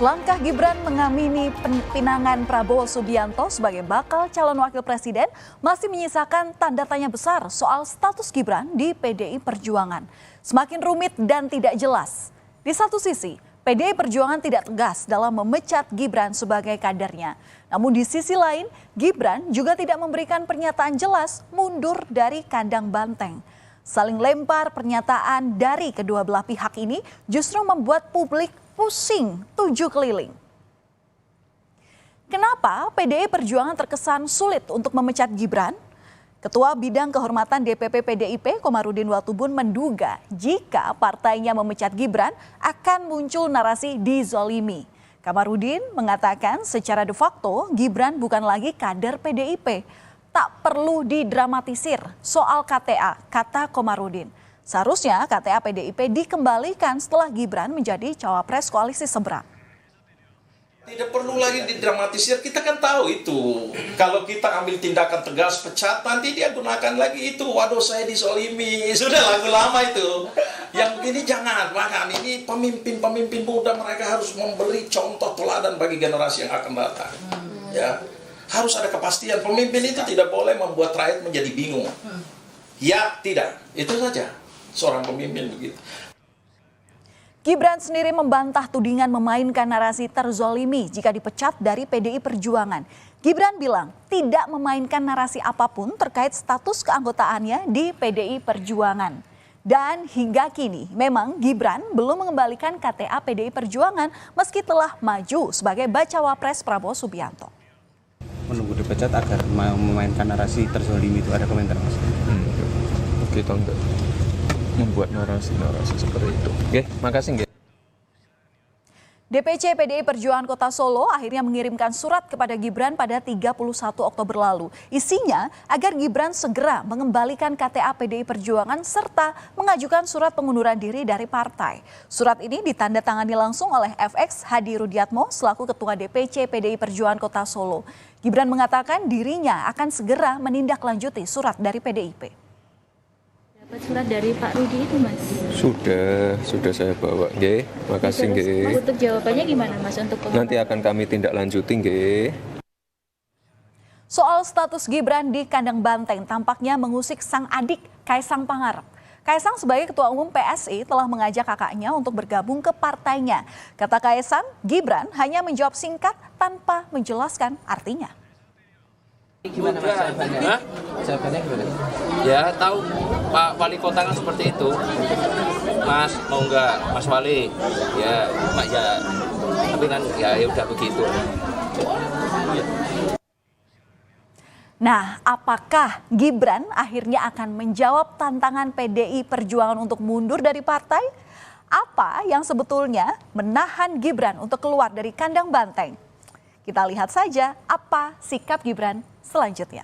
Langkah Gibran mengamini pinangan Prabowo Subianto sebagai bakal calon wakil presiden masih menyisakan tanda tanya besar soal status Gibran di PDI Perjuangan. Semakin rumit dan tidak jelas. Di satu sisi, PDI Perjuangan tidak tegas dalam memecat Gibran sebagai kadernya. Namun di sisi lain, Gibran juga tidak memberikan pernyataan jelas mundur dari kandang banteng. Saling lempar pernyataan dari kedua belah pihak ini justru membuat publik pusing 7 keliling. Kenapa PDI Perjuangan terkesan sulit untuk memecat Gibran? Ketua Bidang Kehormatan DPP PDIP Komarudin Watubun menduga jika partainya memecat Gibran akan muncul narasi dizolimi. Komarudin mengatakan secara de facto Gibran bukan lagi kader PDIP. Tak perlu didramatisir soal KTA, kata Komarudin. Seharusnya KTA PDIP dikembalikan setelah Gibran menjadi cawapres koalisi seberang. Tidak perlu lagi didramatisir, kita kan tahu itu. Kalau kita ambil tindakan tegas, pecat, nanti dia gunakan lagi itu. Waduh, saya disolimi. Sudah lagu lama itu. Yang ini jangan, bahkan ini pemimpin-pemimpin muda mereka harus memberi contoh teladan bagi generasi yang akan datang. Ya, harus ada kepastian. Pemimpin itu tidak boleh membuat rakyat menjadi bingung. Ya, tidak. Itu saja. Seorang pemimpin begitu. Gibran sendiri membantah tudingan memainkan narasi terzolimi jika dipecat dari PDI Perjuangan. Gibran bilang tidak memainkan narasi apapun terkait status keanggotaannya di PDI Perjuangan. Dan hingga kini memang Gibran belum mengembalikan KTA PDI Perjuangan meski telah maju sebagai bacawa pres Prabowo Subianto. Menunggu dipecat agar memainkan narasi terzolimi itu, ada komentar Mas? Kita enggak membuat narasi-narasi seperti itu. Oke, makasih nggih. DPC PDI Perjuangan Kota Solo akhirnya mengirimkan surat kepada Gibran pada 31 Oktober lalu. Isinya agar Gibran segera mengembalikan KTA PDI Perjuangan serta mengajukan surat pengunduran diri dari partai. Surat ini ditandatangani langsung oleh FX Hadi Rudiatmo selaku Ketua DPC PDI Perjuangan Kota Solo. Gibran mengatakan dirinya akan segera menindaklanjuti surat dari PDIP. Dapat surat dari Pak Rudi itu, Mas? Sudah saya bawa, nggih. Makasih nggih. Untuk jawabannya gimana, Mas, untuk Nanti akan kami tindak lanjuti nggih. Soal status Gibran di kandang banteng tampaknya mengusik sang adik Kaisang Pangarep. Kaisang sebagai Ketua Umum PSI telah mengajak kakaknya untuk bergabung ke partainya. Kata Kaisang, Gibran hanya menjawab singkat tanpa menjelaskan artinya. Gimana Mas jawabannya? Jawabannya gimana? Ya tahu Pak Wali Kota kan seperti itu. Mas mau nggak Mas Wali? Ya Pak ya. Tapi kan ya udah begitu. Nah, apakah Gibran akhirnya akan menjawab tantangan PDI Perjuangan untuk mundur dari partai? Apa yang sebetulnya menahan Gibran untuk keluar dari kandang banteng? Kita lihat saja apa sikap Gibran selanjutnya.